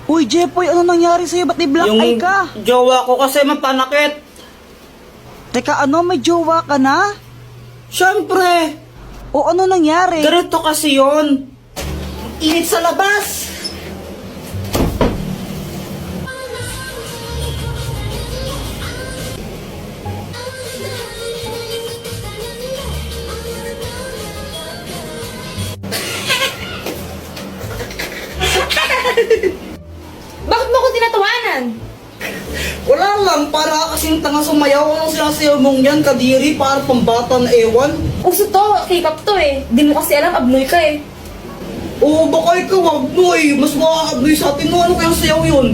Uy, Jepoy, ano nangyari sa'yo? Ba't ni-black eye ka? Jowa ko kasi mapanakit. Teka, ano? May jowa ka na? Siyempre, O ano nangyari? ganito kasi yun. Init sa labas. Bakit mo ko tinatawanan? Wala lang, para kasing tanga sumayaw. Anong sinasayaw mong yan, kadiri? Para pambata na ewan. Uso to, K-pop to eh. Di mo kasi alam, abnoy ka eh. Oo, baka ikaw abnoy. Mas makakabnoy sa atin. Ano kayang sayaw yun?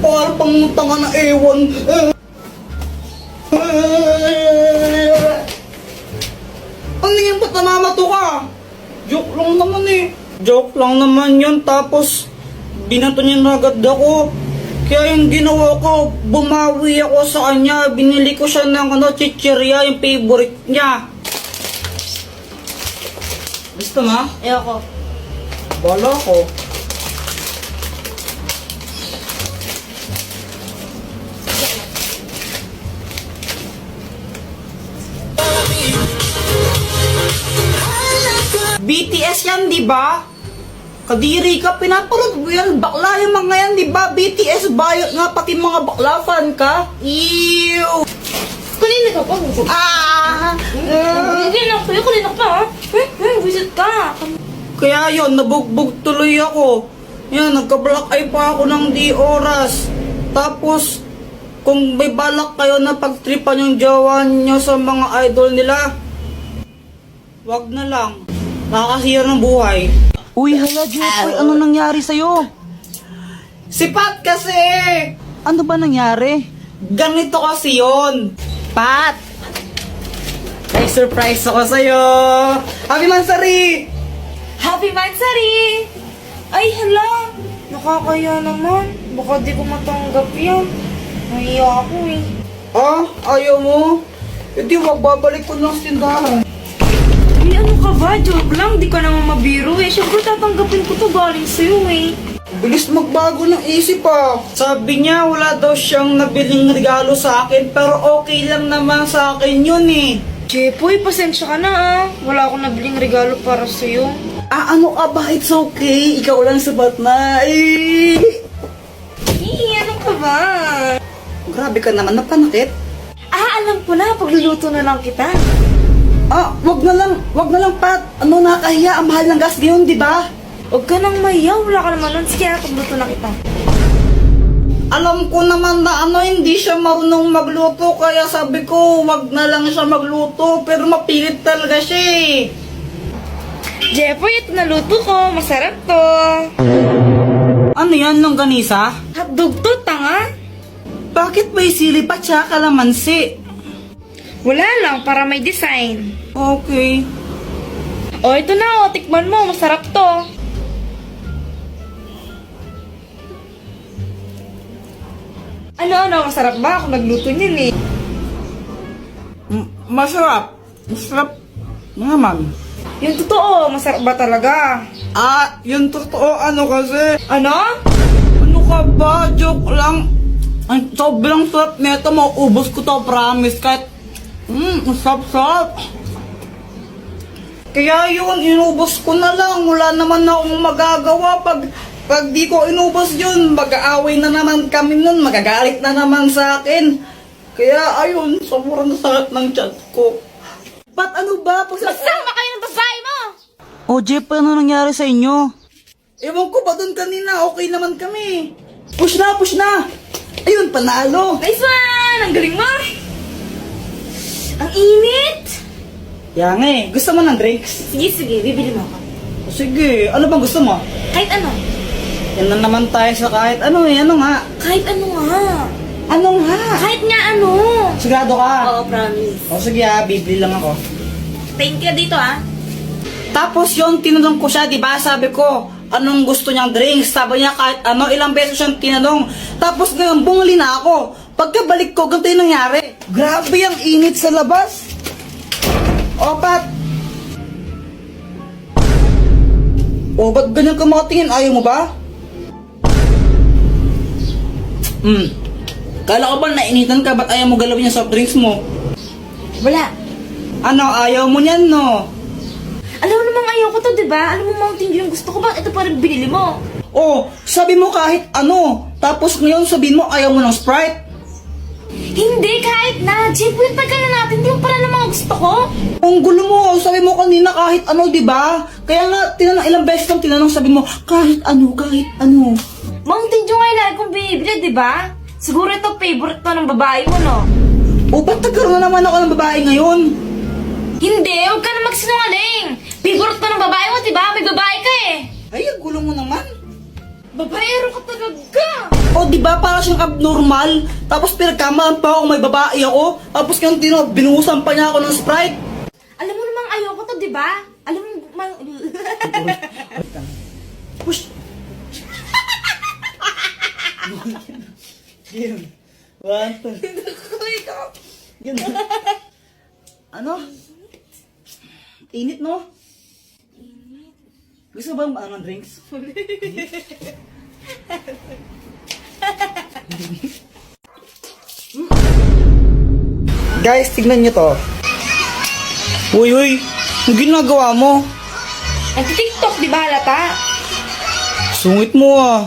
Para pang tanga na ewan. Ano yan, ba't namamato ka? Joke lang naman eh. Joke lang naman yun, tapos binato niya na agad ako. Kaya yung ginawa ko, bumawi ako sa kanya. Binili ko siya ng chichirya, yung favorite niya. Gusto mo? Ayoko. Bala ko. BTS yan, di ba? Kadiri ka, pinapanood mo yan. Bakla yung mga yan, di ba? BTS bayot nga, pati mga bakla fan ka. Ew! Kunin ka pa. Hindi na ako. Kunin ka pa ha. Visit ka. Kaya yon, nabugbog tuloy ako. Yan, nagka-black eye pa ako ng di oras. Tapos, kung may balak kayo na pagtripan yung jowa nyo sa mga idol nila, wag na lang. Nakakasira ng buhay. Uy, hala, Jepoy, ano nangyari sa'yo? Sipat kasi! Ano ba nangyari? Ganito kasi yon. Pat! May surprise ako sa'yo! Happy Mansari! Happy Mansari! Ay, hala. Nakakaya naman. Baka di ko matanggap yan. Nahiya ako eh. Ah, ayaw mo? Hindi, wag babalik ko lang sa tindahan. Ay, ano ka ba? Joke lang. Di ka naman mabiro eh. Siyempre tatanggapin ko to galing sa'yo eh. Bilis magbago ng isip ah. Sabi niya wala daw siyang nabiling regalo sa akin, pero okay lang naman sa akin yun eh. Jepoy, pasensya ka na ah. Wala akong nabiling regalo para sa'yo. Ah, ano ka ba? It's okay. Ikaw lang sabat na. Eh. Ano ka ba? Grabe ka naman, napanakit. Alam ko na. Pagluluto na lang kita. Ah, wag na lang, Pat. Ano, nakakahiya. Ang mahal ng gas ngayon, di ba? Huwag ka nang mayaw. Wala ka naman nun. Sige, pagluto na kita. Alam ko naman na hindi siya marunong magluto, kaya sabi ko, wag na lang siya magluto. Pero mapilit talaga siya eh. Jepoy, ito na luto ko. Masarap to. Ano yan, longganisa? Hotdog to, tanga. Bakit may sili pa tsaka kalamansi? Wala lang, para may design. Okay. O, ito na, tikman mo. Masarap to. Ano, masarap ba? Ako nagluto niyan eh. Masarap. Masarap naman. Yung totoo, masarap ba talaga? Ah, yung totoo ano kasi. Ano? Ano ka ba? Joke lang. Ang sobrang sarap nito. Mauubos ko to, promise. Kahit, sarap-sarap. Kaya yun, inubos ko na lang. Wala naman akong magagawa. Pag di ko inubos yun, mag-aaway na naman kami nun. Magagalit na naman sa akin. Kaya ayun, sobrang sakit ng chat ko. Ba't ano ba? Masama kayo ng babae mo! O, Jepoy, ano nangyari sa inyo? Ewan ko ba doon kanina, okay naman kami. Push na, push na. Ayun, panalo. Nice one! Ang galing mo! Ang init! Yang gusto mo ng drinks? Sige, bibili mo ako. Sige, ano bang gusto mo? Kahit ano. Yan na naman tayo sa kahit ano ano nga. Kahit ano nga. Ano nga? Kahit nga ano. Sigurado ka? Oo, promise. O sige bibili lang ako. Thank you dito Tapos yun, tinanong ko siya, di ba? Sabi ko, anong gusto niyang drinks? Sabi niya kahit ano, ilang beses siyang tinanong. Tapos ngayon, bumili na ako. Pagkabalik ko, ganito yung nangyari. Grabe ang init sa labas. O, Pat. O, ba't ganyan ka makatingin? Ayaw mo ba? Kala ko ba nainitan ka? Ba't ayaw mo galawin yung soft drinks mo? Wala. Ano, ayaw mo niyan, no? Alam mo namang ayaw ko to, di ba? Alam mo Mountain Dew yung gusto ko, bakit ito pa rin binili mo? Oh, sabi mo kahit ano. Tapos ngayon sabihin mo ayaw mo ng Sprite. Hindi, kahit na. Jepoy, tagal na natin. Di mo pala naman gusto ko. Ang gulo mo, sabi mo kanina kahit ano, di ba? Kaya nga, ilang beses kang tinanong, sabi mo, kahit ano, kahit ano. Mountain Dew nga yung lagi kong binibili, di ba? Siguro ito favorite to ng babae mo, no? O, ba't nagkaroon na naman ako ng babae ngayon? Hindi, huwag ka na magsinungaling. Favorite to ng babae mo, di ba? May babae ka eh. Ay, ang gulo mo naman. Babaero ka talaga. O, di ba para siyang abnormal? Tapos pinagkamalan pa ako, may babae ako. Tapos ngayon, binuhusan pa niya ako ng Sprite. Alam mo namang ayoko to, di ba? Alam mo, Push! Yun. One, two. Yun. Ano? Init, no? Gusto ba ng drinks? Guys, tignan nyo to. Uy, ang ginagawa mo? nag-tiktok, di ba, halata? Sungit mo ah.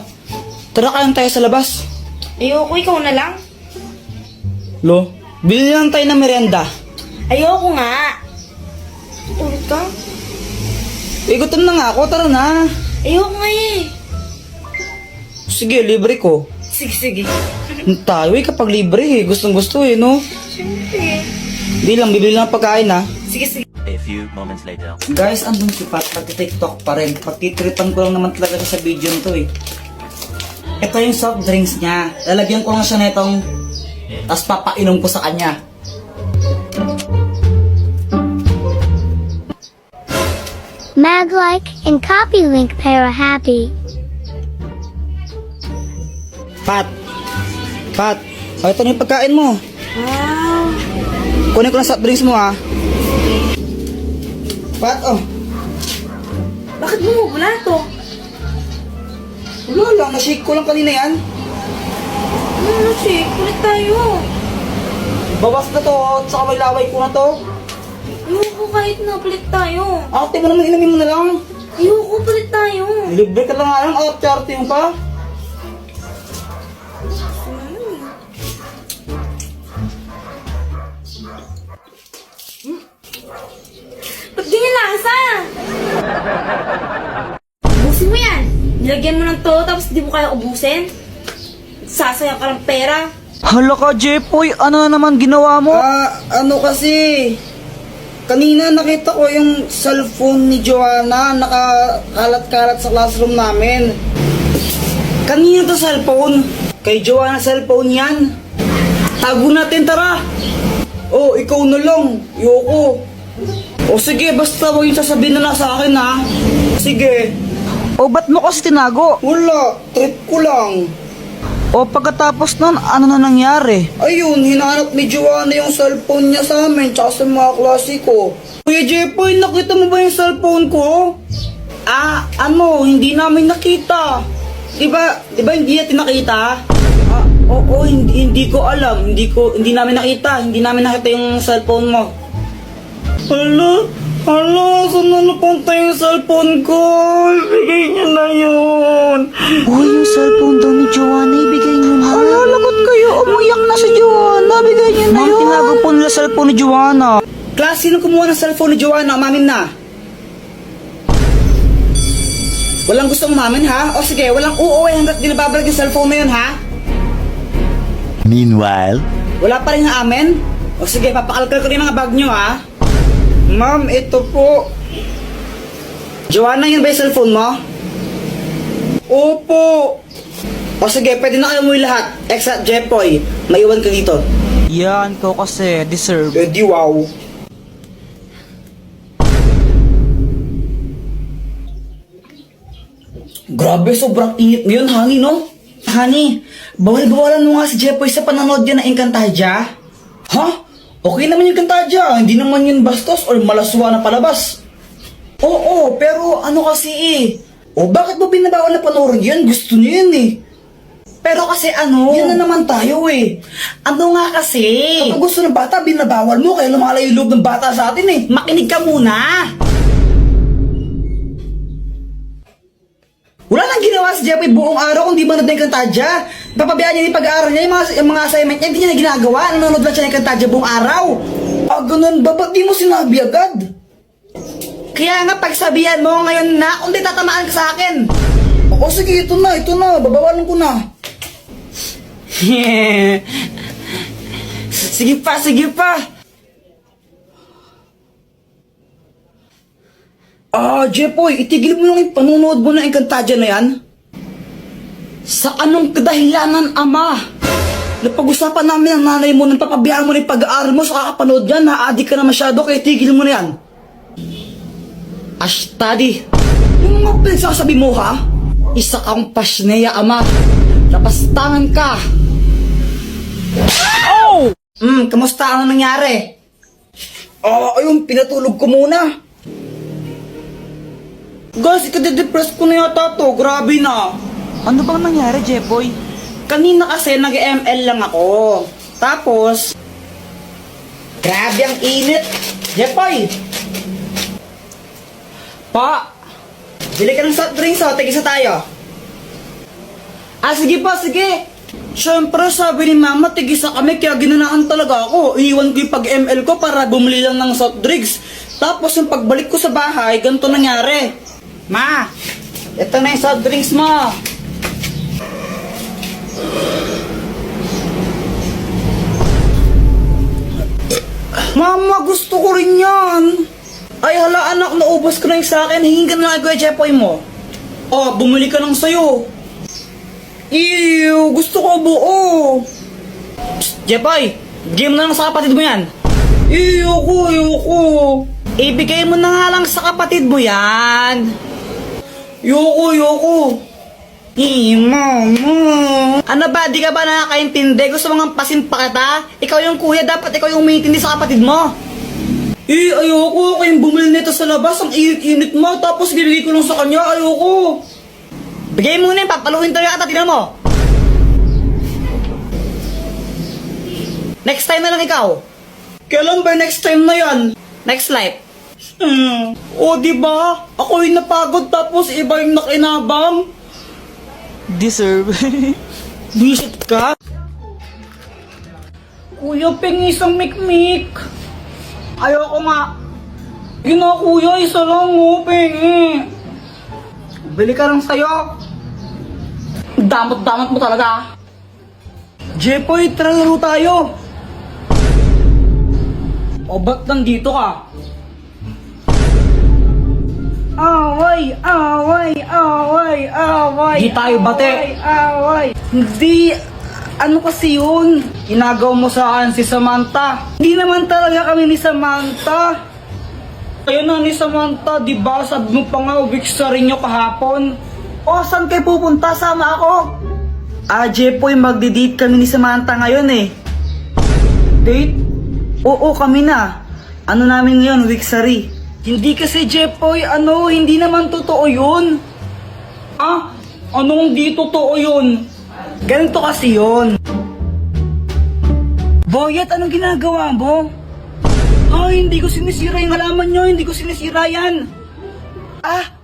Tara kayang tayo sa labas. Ayoko, ikaw na lang. Lo, bili lang tayo ng merienda. Ayoko nga. Ulit ka? Igutom na nga ako, tara na. Ayoko nga eh. Sige, libre ko. Sige. Tayo eh, kapag libre eh. Gustong gusto eh, no? Siyempre. Hindi lang, bibili lang ng pagkain ha. Sige. A few moments later. Guys, andun si Pat, pag-tiktok pa rin. Pagtitripan ko lang naman talaga siya sa video nito eh. Ito yung soft drinks niya. Lalagyan ko lang siya na itong, tapos papainom ko sa kanya. Mag-like and copy link para happy. Pat! O, ito na yung pagkain mo. Wow. Kunin ko lang soft drinks mo ha. Pat, oh. Bakit bumubula to? Wala lang, na-shake ko lang kanina yan. Ano siya? Kulit tayo. Bawas na to, tsaka may laway ko na to. Ayoko kahit na palit tayo. Ate mo naman, inamin mo na lang. Ayoko palit tayo. Libre ka lang nga lang, arte mo pa. Ba't ganyan lasa? Ubusin mo yan. Nilagyan mo ng to, tapos di mo kaya ubusin. Sasayang ka ng pera. Hala ka, Jepoy, ano na naman ginawa mo? Ano kasi, kanina nakita ko yung cellphone ni Joanna, nakakalat-kalat sa classroom namin. Kanina to cellphone? Kay Joanna cellphone yan. Tago natin, tara. Oh, ikaw na lang. Yoko. O sige, basta huwag yung sasabihin na lang sa akin ha. Sige. O ba't mo kasi tinago? Wala, trip ko lang. O pagkatapos nun, ano na nangyari? Ayun, hinanap ni Joanna yung cellphone niya sa amin, tsaka sa mga klase ko. Kuya Jepoy, nakita mo ba yung cellphone ko? Hindi namin nakita. Diba hindi natin nakita? Oo, hindi ko alam. Hindi namin nakita. Hindi namin nakita yung cellphone mo. Hala, saan na napunta yung cellphone ko? Ibigay niyo na yun. Uy, yung cellphone daw ni Joanna, ibigay niyo na. Hala, lagot kayo. Umiyak na si Joanna. Bigay niyo na yun. Tinago po nila cellphone ni Joanna. Class, sino kumuha ng cellphone ni Joanna? Umamin na. Walang gustong umamin, ha? O sige, walang uuwi hanggat di nababalag yung cellphone na yun, ha? Meanwhile, Wala pa rin amin? O sige, papakalkal ko rin mga bag nyo, ha? Ma'am, ito po. Joanna, yun ba yung cellphone mo? Opo. O sige, pwede na kayo umuwi lahat. Except Jepoy, maiwan ka dito. Yan, ko kasi deserve. Di wow. Grabe, sobrang init ngayon, honey, no? Honey, bawal-bawalan mo nga si Jepoy sa panonood yan ng Encantadia. Ha? Okay naman yung Encantadia, hindi naman yun bastos or malaswa na palabas. Oo, pero ano kasi eh. O bakit mo binabawal na panoorin yan? Gusto niyo yun eh. Pero kasi ano? Yan na naman tayo eh. Ano nga kasi? Kapag gusto ng bata, binabawal mo, kaya lumalayo yung loob ng bata sa atin eh. Makinig ka muna. Wala nang ginawa si Jeffrey buong araw kung di manood na yung Kantadya. Papabayaan niya yung pag-aaral niya, yung mga assignment niya, hindi niya na ginagawa. Nanonood lang siya ng Kantadya buong araw. Ah, ganun ba? Ba't di mo sinabi agad? Kaya nga pagsabihan mo ngayon na, kung di tatamaan ka sa akin. O sige, ito na. Babawalan ko na. Sige pa. Ah, Jeffoy, itigil mo lang yung panunood mo ng Encantadia na yan. Sa anong kadahilanan, ama? Napag-usapan namin ang nanay mo nang papabayaan mo na yung pag-aaral mo sa kakapanood yan. Na-addict ka na masyado, kaya tigil mo na yan. Ashtadi, Yung mga pinagsasabi mo, ha? isa kang pasneya, ama. Lapastangan ka. Oh! Kamusta? Ano nangyari? Ah, ayun, pinatulog ko muna. Guys, ikade-depress ko na yata to. Grabe na. Ano bang nangyari, Jeffoy? Kanina kasi nag-ML lang ako. Tapos, grabe ang init. Jepoy! Pa! Bili ka ng soft drinks, tigisa tayo. Sige pa, sige. Siyempre, sabi ni mama, tigisa kami, kaya ginanaan talaga ako. Iiwan ko yung pag-ML ko para bumili lang ng soft drinks. Tapos, yung pagbalik ko sa bahay, ganito nangyari. Ma, ito na yung soft drinks mo. Mama, gusto ko rin yan. Ay, hala anak, naubos ko na yung sa akin. Hingin ka na lang Kuya Jepoy mo. Oh, bumili ka ng sayo. Ew, gusto ko buo. Psst, Jepoy, bigay mo na lang sa kapatid mo yan. Ayoko. Ibigay mo na nga lang sa kapatid mo yan. Yoko. Mama. Ano ba, di ka ba nakakaintindi? Gusto mo nga pasimpa kita? Ikaw yung kuya, dapat ikaw yung umiintindi sa kapatid mo. Ayoko. Kayong bumili nito sa labas, ang init-init mo, tapos ginigay ko lang sa kanya, ayoko. Bigay mo na yun, papaluin talaga kita, tingnan mo. Next time na lang ikaw. Kailan ba next time na yan? Next life. O, diba? Ako yung napagod, tapos iba yung nakinabang. Deserve. Visit ka? Kuya, pengi isang mikmik. Ayoko nga. Yun na kuya, isa lang mo, pengi. Bili ka lang sa'yo. Damot-damot mo talaga. Jepoy, tara laro tayo. O ba't nandito ka? Away! Di tayo bate. Hindi, ano kasi yun? Inagaw mo sa akin si Samantha. Hindi naman talaga kami ni Samantha. Kayo na ni Samantha, di ba? Sabi mo pa nga, weeks sa rin nyo kahapon. O, saan kayo pupunta? Sama ako. Jepoy, magdi-date kami ni Samantha ngayon eh. Date? Oo, kami na. Ano namin ngayon, Wixari? Hindi kasi, Jepoy, hindi naman totoo yun. Anong di totoo yun? Ganito kasi yun. Boyet, anong ginagawa mo? Hindi ko sinisira yung halaman nyo, hindi ko sinisira yan.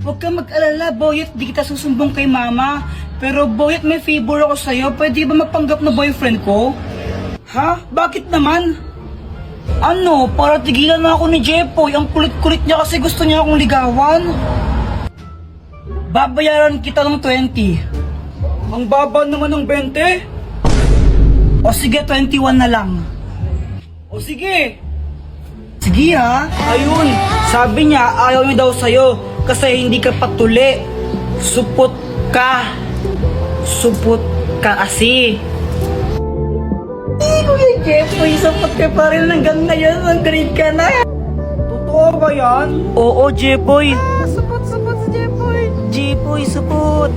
Huwag kang mag-alala, Boyet, di kita susumbong kay mama. Pero Boyet, may favor ako sa'yo, pwede ba magpanggap na boyfriend ko? Bakit naman? Para tigilan na ako ni Jepoy. Ang kulit-kulit niya kasi gusto niya akong ligawan. Babayaran kita ng 20. Ang baba naman ng 20. O sige, 21 na lang. O sige. Sige ha. Ayun, sabi niya ayaw niya daw sa'yo kasi hindi ka patuli. Supot ka kasi. Kuya Jepoy, sapat ka pa rin hanggang ngayon, ang grade ka na. Totoo ba yan? Oo, Jepoy. Supot si Jepoy. Jepoy, supot.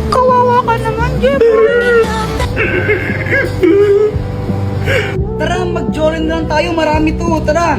Kawawa ka naman, Jepoy. Tara, mag-jorin lang tayo, marami to, tara.